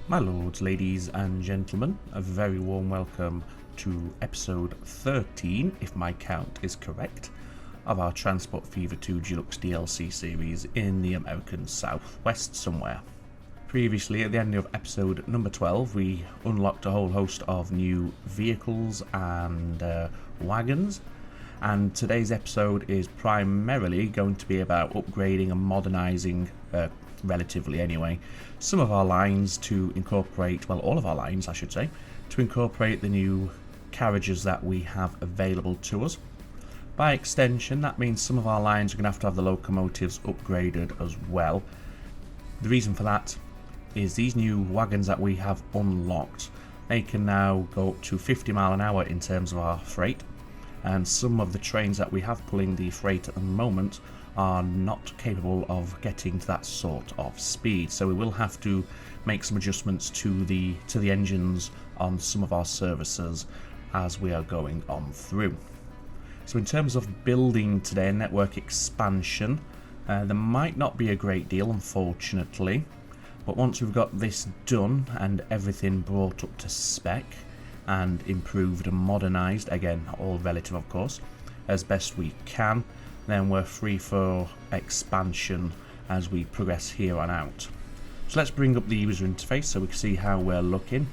My lords, ladies and gentlemen, a very warm welcome to episode 13, if my count is correct, of our Transport Fever 2 Deluxe DLC series in the American Southwest somewhere. Previously, at the end of episode number 12, we unlocked a whole host of new vehicles and wagons, and today's episode is primarily going to be about upgrading and modernising, relatively anyway, some of our lines to incorporate, well, all of our lines I should say, to incorporate the new carriages that we have available to us. By extension, that means some of our lines are going to have the locomotives upgraded as well. The reason for that is these new wagons that we have unlocked, they can now go up to 50 mile an hour in terms of our freight, and some of the trains that we have pulling the freight at the moment are not capable of getting to that sort of speed, so we will have to make some adjustments to the engines on some of our services as we are going on through. So in terms of building today, network expansion, there might not be a great deal, unfortunately, but once we've got this done and everything brought up to spec and improved and modernised, again all relative of course, as best we can, then we're free for expansion as we progress here on out. So let's bring up the user interface so we can see how we're looking.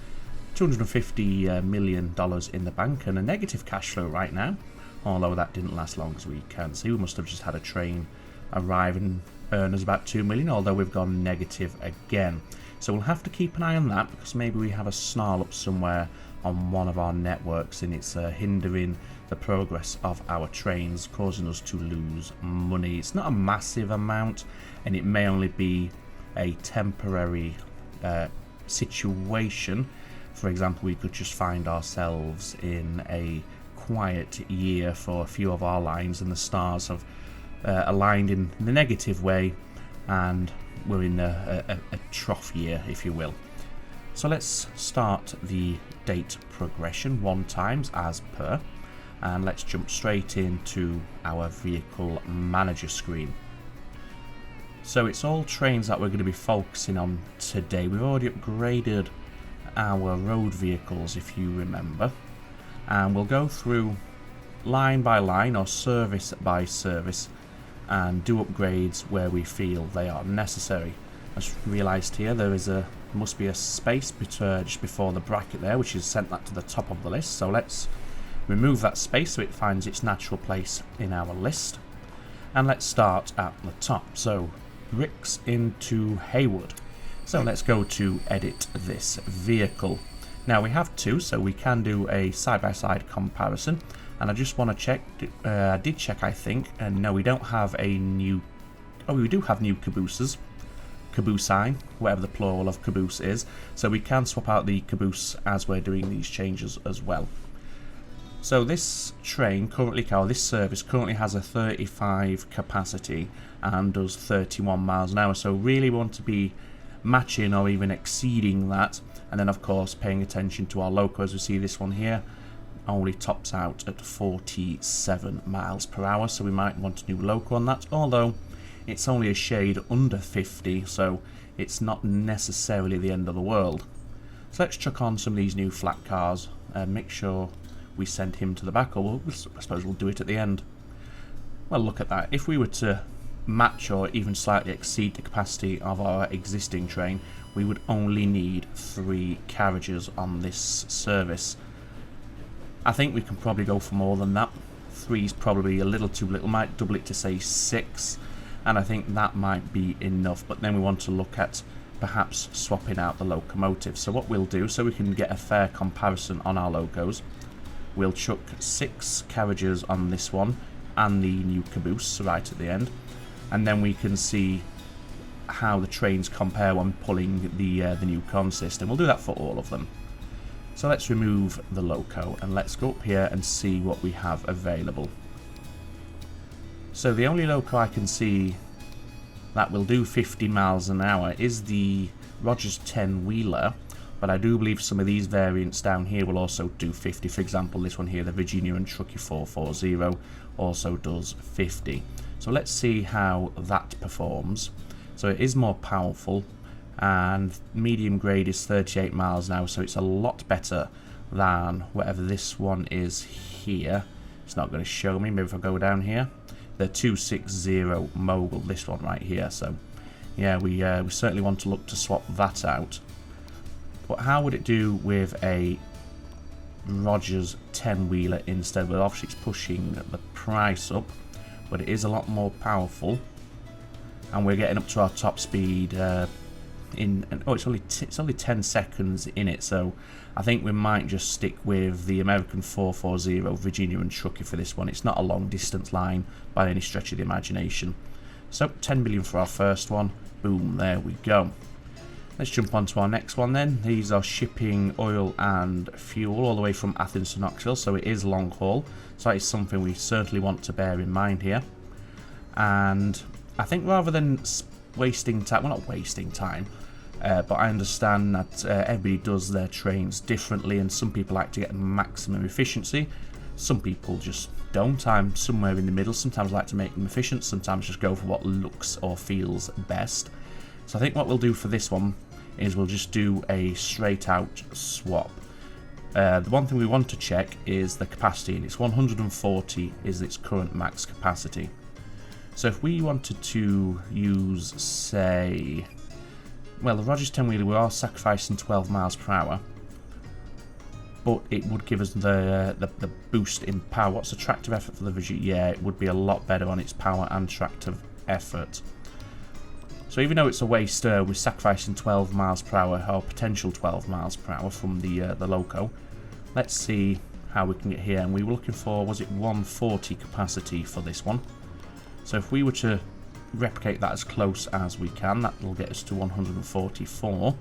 $250 million in the bank and a negative cash flow right now, although that didn't last long as we can see. We must have just had a train arrive and earn us about 2 million, although we've gone negative again. So we'll have to keep an eye on that, because maybe we have a snarl up somewhere on one of our networks and it's hindering the progress of our trains, causing us to lose money. It's not a massive amount, and it may only be a temporary situation. For example, we could just find ourselves in a quiet year for a few of our lines and the stars have aligned in the negative way, and we're in a trough year, if you will. So let's start the date progression 1 times as per, and let's jump straight into our vehicle manager screen. So it's all trains that we're going to be focusing on today. We've already upgraded our road vehicles, if you remember, and we'll go through line by line or service by service and do upgrades where we feel they are necessary. I just realised here there must be a space just before the bracket there, which has sent that to the top of the list. So let's remove that space so it finds its natural place in our list, and let's start at the top. So bricks into Haywood. So let's go to edit this vehicle. Now we have 2, so we can do a side-by-side comparison, and I just want to check, I did check I think, and no, we don't have a new, oh we do have new cabooses, caboosine, whatever the plural of caboose is, so we can swap out the caboose as we're doing these changes as well. So this train currently, or this service currently has a 35 capacity and does 31 miles an hour, so really we want to be matching or even exceeding that, and then of course paying attention to our loco. As we see, this one here only tops out at 47 miles per hour, so we might want a new loco on that, although it's only a shade under 50, so it's not necessarily the end of the world. So let's chuck on some of these new flat cars and make sure we send him to the back, or I suppose we'll do it at the end. Well, look at that. If we were to match or even slightly exceed the capacity of our existing train, we would only need 3 carriages on this service. I think we can probably go for more than that. 3 is probably a little too little, might double it to say 6, and I think that might be enough, but then we want to look at perhaps swapping out the locomotive. So what we'll do, so we can get a fair comparison on our locos, we'll chuck 6 carriages on this one and the new caboose right at the end, and then we can see how the trains compare when pulling the new consist, and we'll do that for all of them. So let's remove the loco and let's go up here and see what we have available. So the only loco I can see that will do 50 miles an hour is the Rogers 10 wheeler, but I do believe some of these variants down here will also do 50. For example, this one here, the Virginia and Truckee 440, also does 50. So let's see how that performs. So it is more powerful, and medium grade is 38 miles an hour, so it's a lot better than whatever this one is here. It's not going to show me. Maybe if I go down here, the 260 Mogul, this one right here. So yeah, we certainly want to look to swap that out. But how would it do with a Rogers 10-wheeler instead? Well, obviously it's pushing the price up, but it is a lot more powerful, and we're getting up to our top speed it's only 10 seconds in it. So I think we might just stick with the American 440 Virginia and Truckee for this one. It's not a long distance line by any stretch of the imagination. So 10 million for our first one. Boom, there we go. Let's jump on to our next one then. These are shipping oil and fuel all the way from Athens to Knoxville, so it is long haul. So that is something we certainly want to bear in mind here. And I think rather than wasting time, well, not wasting time, but I understand that everybody does their trains differently, and some people like to get maximum efficiency. Some people just don't. I'm somewhere in the middle. Sometimes I like to make them efficient, sometimes just go for what looks or feels best. So I think what we'll do for this one is we'll just do a straight out swap. The one thing we want to check is the capacity, and it's 140 is its current max capacity. So if we wanted to use, say, well, the Rogers 10-wheeler, we are sacrificing 12 miles per hour, but it would give us the boost in power. What's the tractive effort for the Virginia? Yeah, it would be a lot better on its power and tractive effort. So even though it's a waste, we're sacrificing 12 miles per hour, or potential 12 miles per hour from the loco. Let's see how we can get here. And we were looking for, was it 140 capacity for this one? So if we were to replicate that as close as we can, that will get us to 144.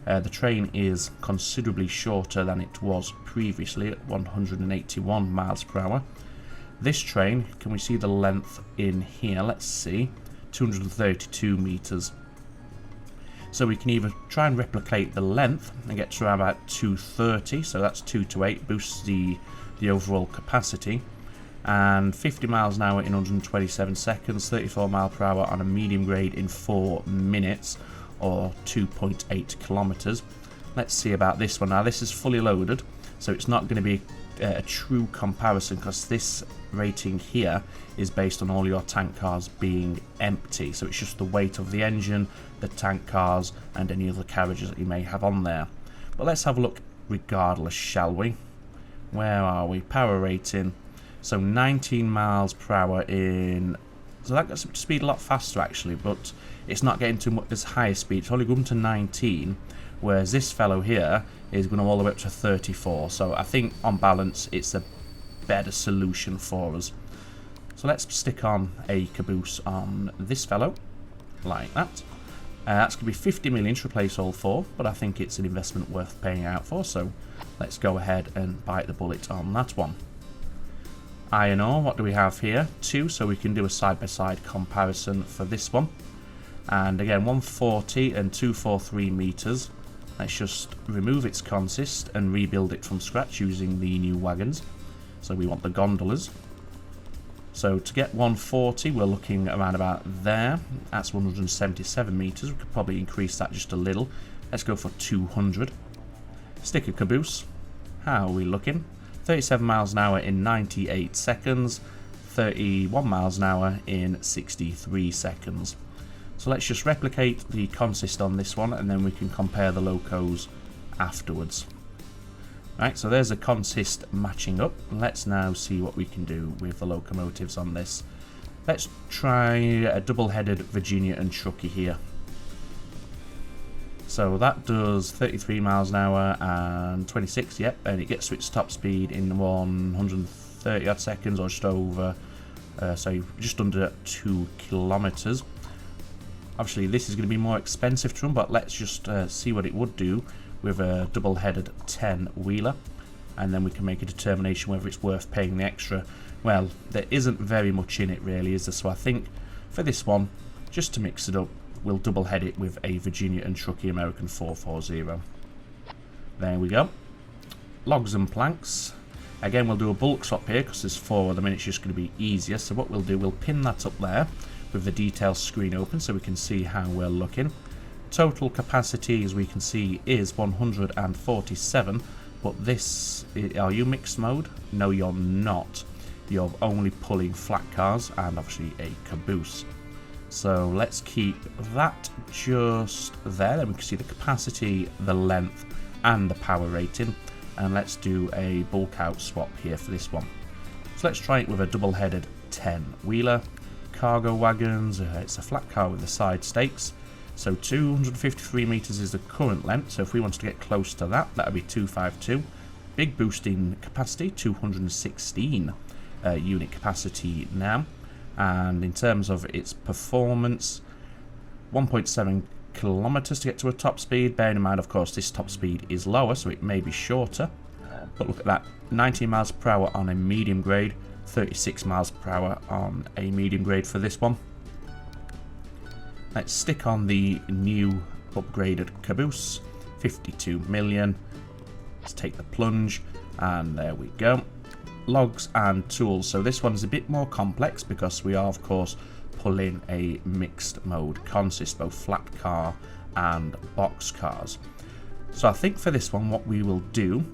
The train is considerably shorter than it was previously at 181 miles per hour. This train, can we see the length in here? Let's see, 232 meters. So we can either try and replicate the length and get to around about 230, so that's 2 to 8, boosts the overall capacity, and 50 miles an hour in 127 seconds, 34 miles per hour on a medium grade in 4 minutes, or 2.8 kilometers. Let's see about this one. Now this is fully loaded, so it's not going to be a true comparison, because this rating here is based on all your tank cars being empty. So it's just the weight of the engine, the tank cars, and any other carriages that you may have on there. But let's have a look regardless, shall we? Where are we? Power rating. So 19 miles per hour in... So that gets up to speed a lot faster actually, but it's not getting to as high a speed. It's only going to 19, whereas this fellow here is going all the way up to 34. So I think on balance it's a better solution for us. So let's stick on a caboose on this fellow, like that. That's going to be 50 million to replace all 4, but I think it's an investment worth paying out for, so let's go ahead and bite the bullet on that one. Iron ore, what do we have here? 2, so we can do a side-by-side comparison for this one. And again, 140 and 243 meters. Let's just remove its consist and rebuild it from scratch using the new wagons. So we want the gondolas. So to get 140, we're looking around about there. That's 177 meters. We could probably increase that just a little. Let's go for 200. Sticker caboose. How are we looking? 37 miles an hour in 98 seconds. 31 miles an hour in 63 seconds. So let's just replicate the consist on this one, and then we can compare the locos afterwards. Right, so there's a consist matching up. Let's now see what we can do with the locomotives on this. Let's try a double-headed Virginia and Truckee here. So that does 33 miles an hour and 26, yep, and it gets to its top speed in 130 odd seconds, or just over, so just under 2 kilometers. Obviously this is going to be more expensive to run, but let's just see what it would do with a double-headed 10-wheeler, and then we can make a determination whether it's worth paying the extra. Well, there isn't very much in it really, is there? So I think for this one, just to mix it up, we'll double-head it with a Virginia and Truckee American 440. There we go. Logs and planks. Again, we'll do a bulk swap here because there's 4 of them and it's just going to be easier. So what we'll do, we'll pin that up there with the details screen open so we can see how we're looking. Total capacity, as we can see, is 147, but this, are you mixed mode? No, you're not. You're only pulling flat cars and obviously a caboose. So let's keep that just there. Then we can see the capacity, the length, and the power rating. And let's do a bulk out swap here for this one. So let's try it with a double-headed 10-wheeler. Cargo wagons, it's a flat car with the side stakes. So 253 meters is the current length. So if we wanted to get close to that, that would be 252. Big boosting capacity, 216 unit capacity now. And in terms of its performance, 1.7 kilometers to get to a top speed. Bearing in mind, of course, this top speed is lower, so it may be shorter. But look at that, 19 miles per hour on a medium grade, 36 miles per hour on a medium grade for this one. Let's stick on the new upgraded caboose, 52 million. Let's take the plunge, and there we go. Logs and tools. So this one's a bit more complex because we are, of course, pulling a mixed mode consist, both flat car and box cars. So I think for this one, what we will do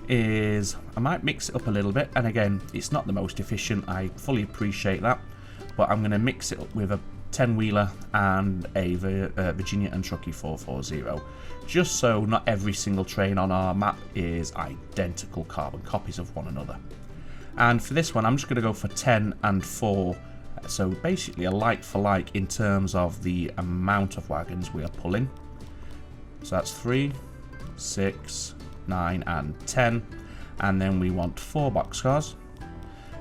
is I might mix it up a little bit. And again, it's not the most efficient. I fully appreciate that, but I'm going to mix it up with a 10-wheeler and a Virginia and Truckee 440, just so not every single train on our map is identical carbon copies of one another. And for this one, I'm just going to go for 10 and 4. So basically a like for like in terms of the amount of wagons we are pulling. So that's 3, 6, 9 and 10. And then we want 4 boxcars.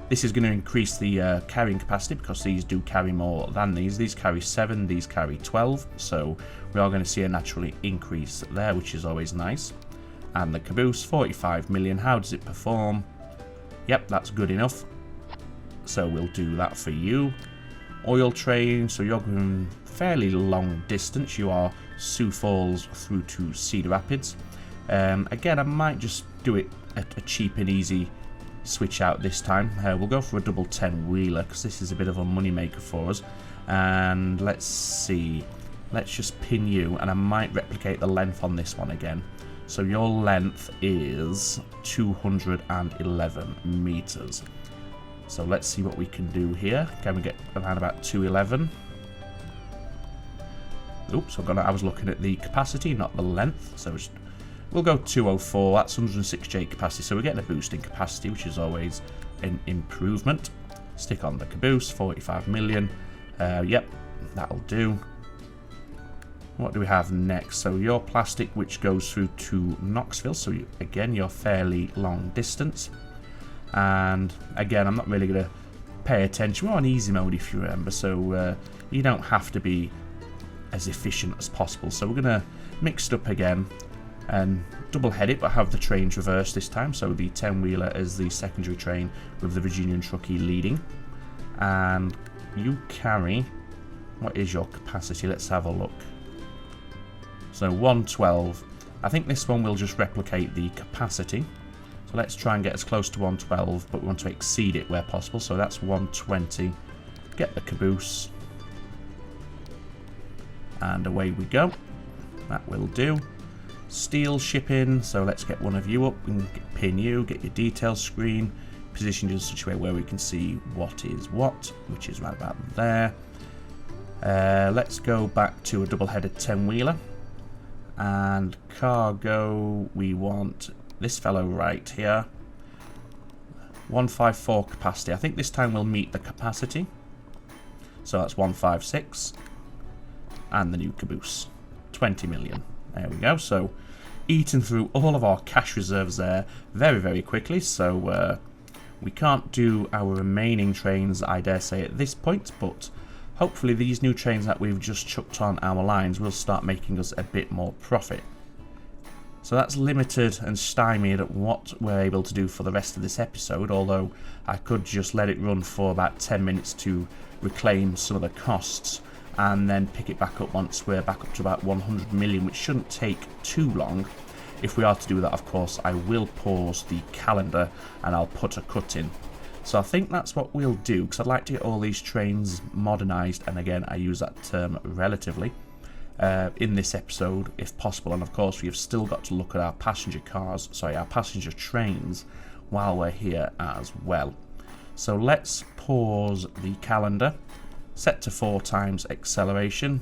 This is going to increase the carrying capacity because these do carry more than these. These carry 7, these carry 12. So we are going to see a naturally increase there, which is always nice. And the caboose, 45 million. How does it perform? Yep, that's good enough. So we'll do that for you. Oil train, so you're going fairly long distance. You are Sioux Falls through to Cedar Rapids. Again, I might just do it a cheap and easy switch out this time. We'll go for a double 10-wheeler because this is a bit of a money maker for us. And let's see. Let's just pin you, and I might replicate the length on this one again. So your length is 211 meters. So let's see what we can do here. Can we get around about 211? Oops, I was looking at the capacity, not the length. So we'll go 204. That's 106J capacity. So we're getting a boost in capacity, which is always an improvement. Stick on the caboose, 45 million. Yep, that'll do. What do we have next? So your plastic, which goes through to Knoxville. So again, you're fairly long distance. And again, I'm not really going to pay attention. We're on easy mode, if you remember. So you don't have to be as efficient as possible. So we're going to mix it up again and double head it, but have the trains reversed this time. So the 10-wheeler is the secondary train with the Virginia and Truckee leading. And you carry, what is your capacity? Let's have a look. So 112. I think this one will just replicate the capacity. So let's try and get as close to 112, but we want to exceed it where possible. So that's 120. Get the caboose. And away we go. That will do. Steel shipping. So let's get one of you up and pin you. Get your details screen. Positioned in such a way where we can see what is what, which is right about there. Let's go back to a double-headed 10-wheeler. And cargo, we want this fellow right here. 154 capacity. I think this time we'll meet the capacity. So that's 156. And the new caboose. 20 million. There we go. So eating through all of our cash reserves there very, very quickly. So we can't do our remaining trains, I dare say, at this point. But hopefully these new trains that we've just chucked on our lines will start making us a bit more profit. So that's limited and stymied at what we're able to do for the rest of this episode, although I could just let it run for about 10 minutes to reclaim some of the costs and then pick it back up once we're back up to about 100 million, which shouldn't take too long. If we are to do that, of course, I will pause the calendar and I'll put a cut in. So I think that's what we'll do, because I'd like to get all these trains modernised, and again, I use that term relatively. in this episode if possible, and of course we have still got to look at our passenger trains while we're here as well. So let's pause the calendar, set to 4 times acceleration,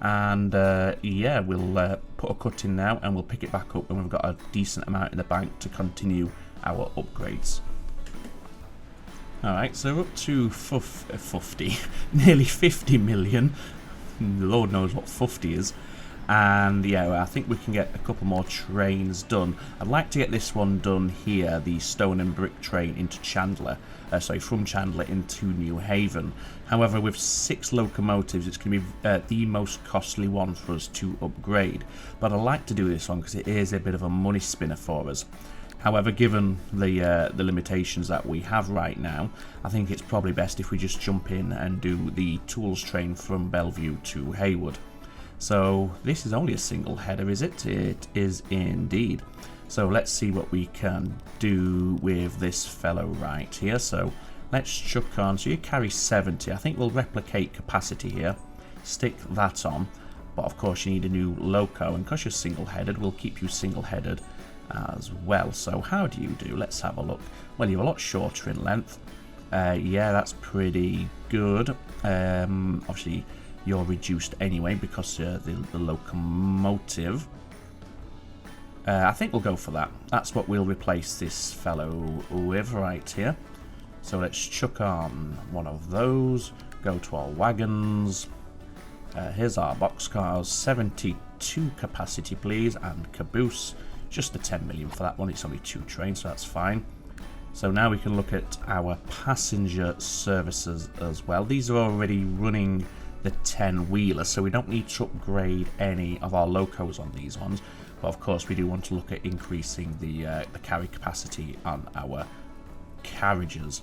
and yeah, we'll put a cut in now and we'll pick it back up when we've got a decent amount in the bank to continue our upgrades. Alright, so we're up to 50, nearly 50 million. Lord knows what 50 is. And yeah, I think we can get a couple more trains done. I'd like to get this one done here, the stone and brick train into Chandler. From Chandler into New Haven. However, with 6 locomotives, it's going to be the most costly one for us to upgrade. But I like to do this one because it is a bit of a money spinner for us. However, given the limitations that we have right now, I think it's probably best if we just jump in and do the tools train from Bellevue to Haywood. So this is only a single header, is it? It is indeed. So let's see what we can do with this fellow right here. So let's chuck on. So you carry 70. I think we'll replicate capacity here. Stick that on. But of course you need a new loco, and because you're single-headed, we'll keep you single-headed as well. So how do you do? Let's have a look. Well, you're a lot shorter in length. Yeah, that's pretty good. Obviously you're reduced anyway because the locomotive. I think we'll go for that. That's what we'll replace this fellow with right here. So let's chuck on one of those. Go to our wagons. Here's our boxcars. 72 capacity, please, and caboose. Just the 10 million for that one. It's only 2 trains, so that's fine. So now we can look at our passenger services as well. These are already running the 10-wheeler, so we don't need to upgrade any of our locos on these ones. But of course we do want to look at increasing the carry capacity on our carriages.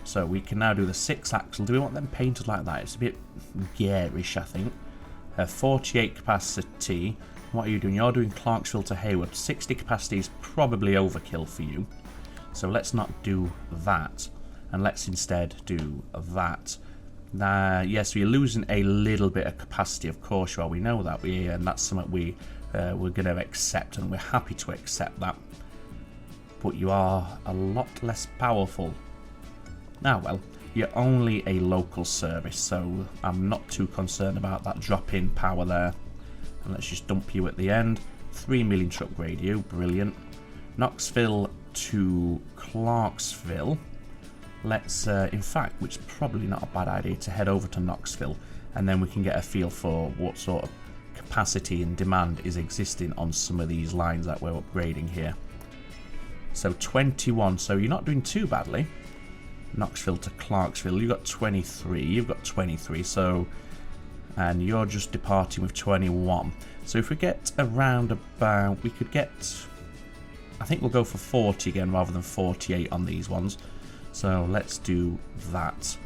So we can now do the 6-axle. Do we want them painted like that? It's a bit garish, I think. 48 capacity. What are you doing? You're doing Clarksville to Haywood. 60 capacity is probably overkill for you. So let's not do that. And let's instead do that. Yes, we're losing a little bit of capacity, of course, well, we know that. And that's something we're going to accept, and we're happy to accept that. But you are a lot less powerful. Now, well, you're only a local service, so I'm not too concerned about that drop in power there. And let's just dump you at the end. 3 million to upgrade you. Brilliant. Knoxville to Clarksville. Let's, in fact, which is probably not a bad idea, to head over to Knoxville, and then we can get a feel for what sort of capacity and demand is existing on some of these lines that we're upgrading here. So 21, so you're not doing too badly. Knoxville to Clarksville, you've got 23, so, and you're just departing with 21. So if we get around about, we could get, I think we'll go for 40 again rather than 48 on these ones. So let's do that.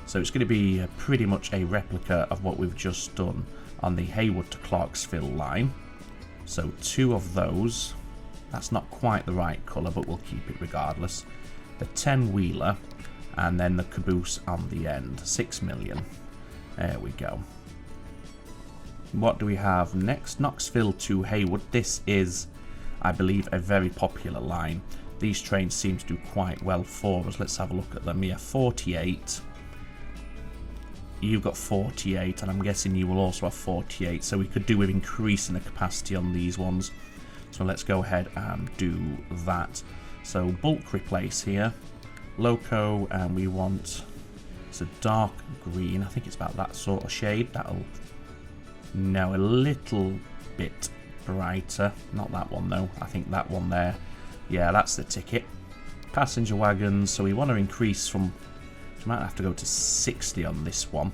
So it's going to be pretty much a replica of what we've just done on the Haywood to Clarksville line. So 2 of those. That's not quite the right colour, but we'll keep it regardless. The 10-wheeler, and then the caboose on the end. 6 million. There we go. What do we have next? Knoxville to Haywood. This is, I believe, a very popular line. These trains seem to do quite well for us. Let's have a look at them. Yeah, 48. You've got 48, and I'm guessing you will also have 48. So we could do with increasing the capacity on these ones. So let's go ahead and do that. So bulk replace here. Loco, and we want, it's a dark green. I think it's about that sort of shade. That'll, no, a little bit brighter. Not that one though. I think that one there. Yeah, that's the ticket. Passenger wagons, so we want to increase from, we might have to go to 60 on this one,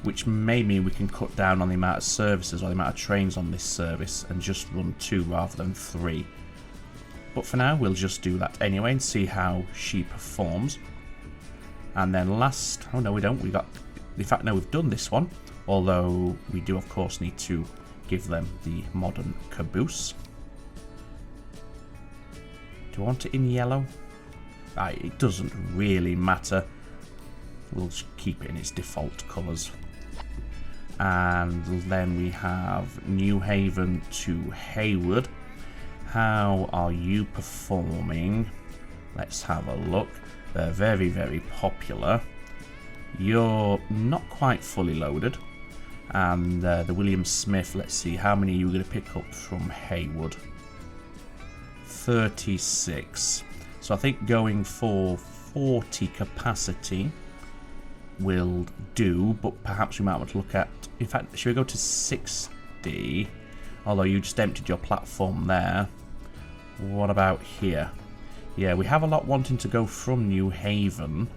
which may mean we can cut down on the amount of services or the amount of trains on this service and just run 2 rather than 3. But for now, we'll just do that anyway and see how she performs. And then last, oh no we don't, we got, in fact no, we've done this one, although we do of course need to give them the modern caboose. Do I want it in yellow? It doesn't really matter. We'll just keep it in its default colours. And then we have New Haven to Haywood. How are you performing? Let's have a look. They're very, very popular. You're not quite fully loaded. And the William Smith, let's see, how many are you going to pick up from Haywood? 36. So I think going for 40 capacity will do, but perhaps we might want to look at, in fact, should we go to 60? Although you just emptied your platform there. What about here? Yeah, we have a lot wanting to go from New Haven.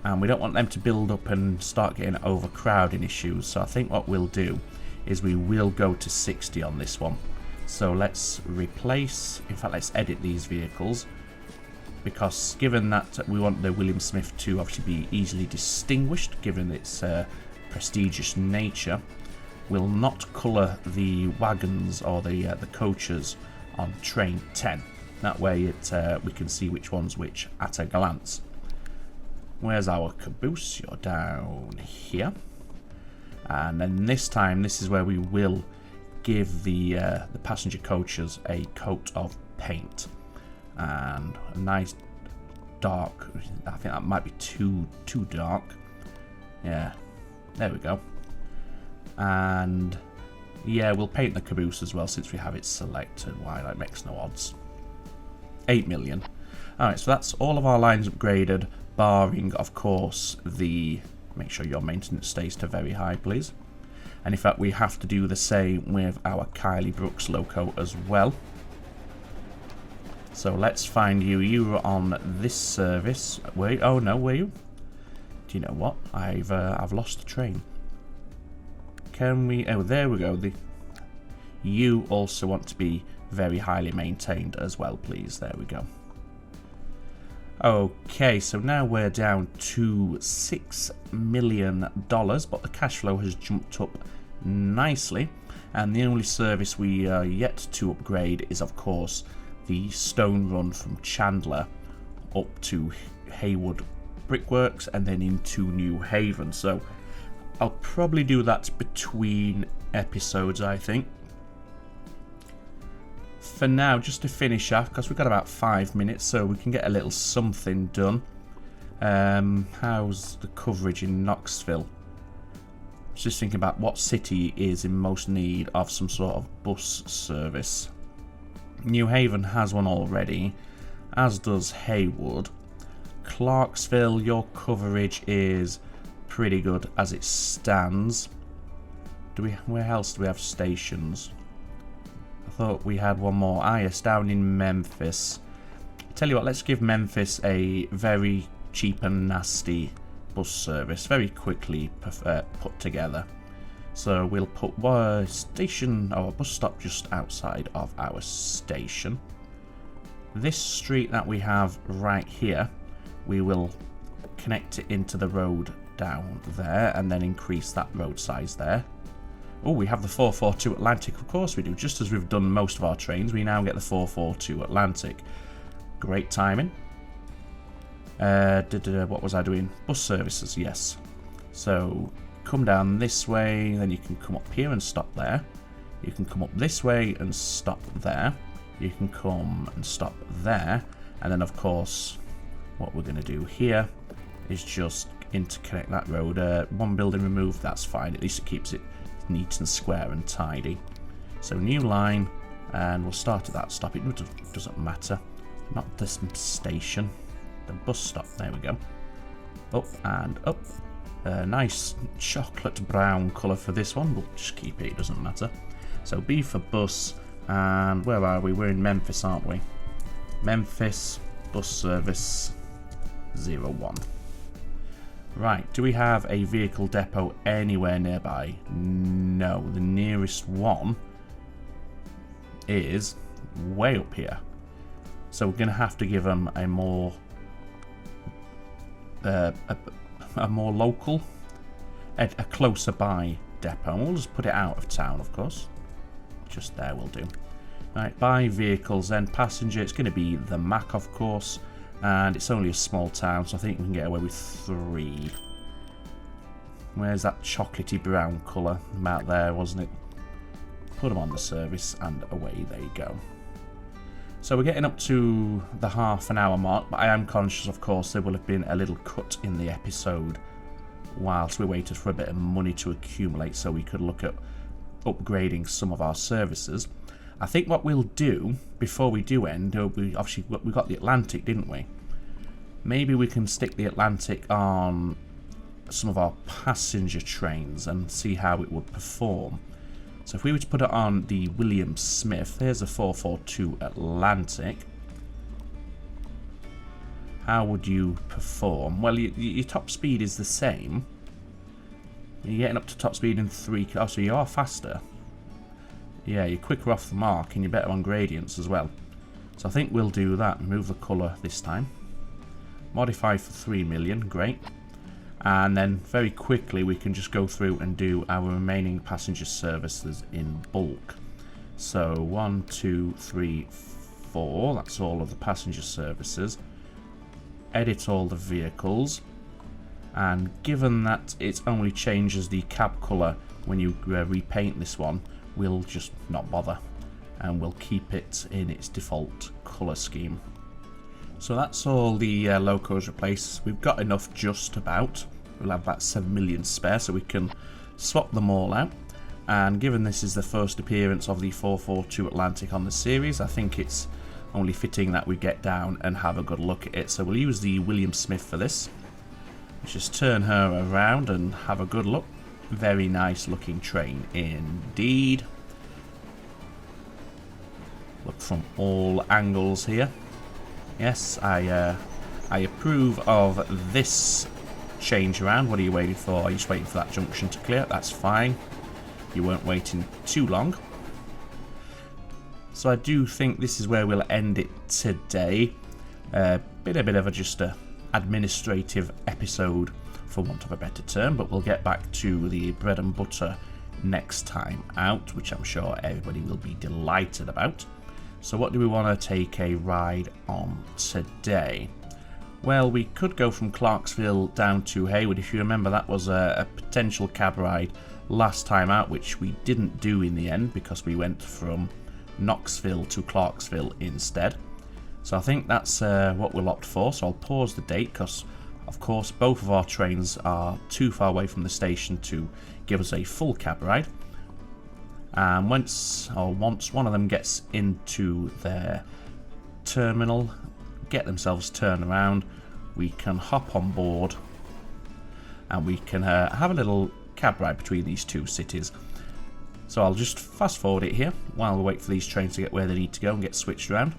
And we don't want them to build up and start getting overcrowding issues. So I think what we'll do is we will go to 60 on this one. So let's replace, in fact, let's edit these vehicles. Because given that we want the William Smith to obviously be easily distinguished, given its prestigious nature, we'll not colour the wagons or the coaches on train 10. That way we can see which one's which at a glance. Where's our caboose? You're down here. And then this time, this is where we will give the passenger coaches a coat of paint. And a nice dark, I think that might be too dark. Yeah, there we go. And yeah, we'll paint the caboose as well since we have it selected. Why, that makes no odds. 8 million. Alright, so that's all of our lines upgraded, barring, of course, make sure your maintenance stays to very high, please. And in fact, we have to do the same with our Kylie Brooks loco as well. So let's find you. You were on this service. Wait, oh no, were you? Do you know what? I've lost the train. Can we? Oh, there we go. You also want to be very highly maintained as well, please. There we go. Okay, so now we're down to $6 million, but the cash flow has jumped up nicely. And the only service we are yet to upgrade is, of course, the stone run from Chandler up to Haywood Brickworks and then into New Haven. So I'll probably do that between episodes, I think. For now, just to finish off, because we've got about 5 minutes, so we can get a little something done. How's the coverage in Knoxville? Just thinking about what city is in most need of some sort of bus service. New Haven has one already, as does Haywood. Clarksville, your coverage is pretty good as it stands. Where else do we have stations? I thought we had one more. Yes, down in Memphis. Tell you what, let's give Memphis a very cheap and nasty bus service, very quickly put together. So we'll put a station or a bus stop just outside of our station. This street that we have right here, we will connect it into the road down there and then increase that road size there. Oh, we have the 442 Atlantic, of course we do. Just as we've done most of our trains, we now get the 442 Atlantic. Great timing. What was I doing? Bus services, yes. So come down this way, then you can come up here and stop there. You can come up this way and stop there. You can come and stop there. And then, of course, what we're going to do here is just interconnect that road. One building removed, that's fine. At least it keeps it neat and square and tidy. So new line, and we'll start at that stop. It doesn't matter. Not this station. The bus stop. There we go. Up and up. Nice chocolate brown colour for this one. We'll just keep it. It doesn't matter. So B for bus. And where are we? We're in Memphis, aren't we? Memphis bus service 01. Right, do we have a vehicle depot anywhere nearby? No, the nearest one is way up here. So we're going to have to give them a more local, a closer by depot. And we'll just put it out of town, of course. Just there will do. Right, by vehicles then, passenger, it's going to be the Mac, of course. And it's only a small town, so I think we can get away with 3. Where's that chocolatey brown colour? About there, wasn't it? Put them on the service and away they go. So we're getting up to the half an hour mark, but I am conscious, of course, there will have been a little cut in the episode whilst we waited for a bit of money to accumulate so we could look at upgrading some of our services. I think what we'll do before we do end, we got the Atlantic, didn't we? Maybe we can stick the Atlantic on some of our passenger trains and see how it would perform. So if we were to put it on the William Smith, there's a 442 Atlantic. How would you perform? Well, your top speed is the same. You're getting up to top speed in 3. Oh, so you are faster. Yeah, you're quicker off the mark and you're better on gradients as well. So I think we'll do that. Move the colour this time. Modify for 3 million. Great. And then very quickly we can just go through and do our remaining passenger services in bulk. So 1, 2, 3, 4. That's all of the passenger services. Edit all the vehicles. And given that it only changes the cab colour when you repaint this one, we'll just not bother. And we'll keep it in its default colour scheme. So that's all the locos replaced. We've got enough just about. We'll have about 7 million spare so we can swap them all out. And given this is the first appearance of the 442 Atlantic on the series, I think it's only fitting that we get down and have a good look at it. So we'll use the William Smith for this. Let's just turn her around and have a good look. Very nice looking train indeed. Look from all angles here. Yes, I approve of this change around. What are you waiting for? Are you just waiting for that junction to clear? That's fine. You weren't waiting too long. So I do think this is where we'll end it today. A bit of just a administrative episode, for want of a better term, but we'll get back to the bread and butter next time out, which I'm sure everybody will be delighted about. So what do we want to take a ride on today? Well, we could go from Clarksville down to Hayward. If you remember, that was a potential cab ride last time out, which we didn't do in the end because we went from Knoxville to Clarksville instead. So I think that's what we'll opt for. So I'll pause the date because, of course, both of our trains are too far away from the station to give us a full cab ride. And once one of them gets into their terminal, get themselves turned around, we can hop on board and we can have a little cab ride between these two cities. So I'll just fast forward it here while we wait for these trains to get where they need to go and get switched around.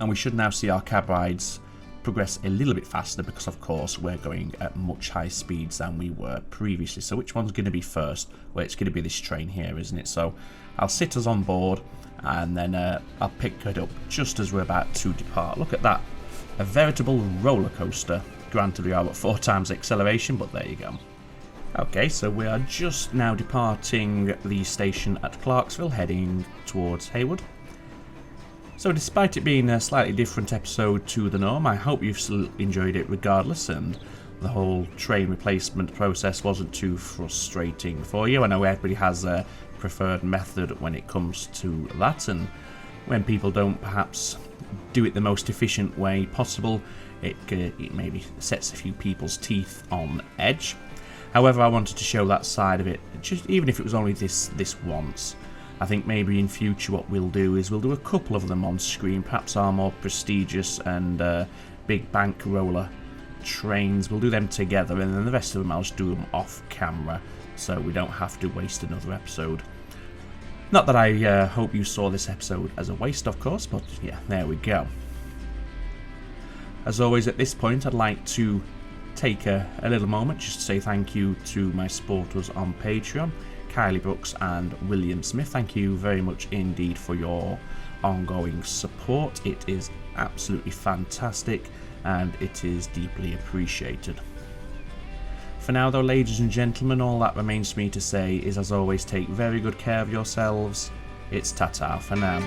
And we should now see our cab rides progress a little bit faster because, of course, we're going at much higher speeds than we were previously. So which one's going to be first? Well, it's going to be this train here, isn't it? So I'll sit us on board and then I'll pick it up just as we're about to depart. Look at that. A veritable roller coaster. Granted, we are at 4 times acceleration, but there you go. Okay, so we are just now departing the station at Clarksville, heading towards Hayward. So despite it being a slightly different episode to the norm, I hope you've still enjoyed it regardless, and the whole train replacement process wasn't too frustrating for you. I know everybody has a preferred method when it comes to that, and when people don't perhaps do it the most efficient way possible, it maybe sets a few people's teeth on edge. However, I wanted to show that side of it, just even if it was only this once. I think maybe in future what we'll do is we'll do a couple of them on screen, perhaps our more prestigious and big bank roller trains. We'll do them together, and then the rest of them I'll just do them off camera so we don't have to waste another episode. Not that I hope you saw this episode as a waste, of course, but yeah, there we go. As always, at this point I'd like to take a little moment just to say thank you to my supporters on Patreon, Kylie Brooks and William Smith. Thank you very much indeed for your ongoing support. It is absolutely fantastic and it is deeply appreciated. For now though, ladies and gentlemen, all that remains for me to say is, as always, take very good care of yourselves. It's ta-ta for now.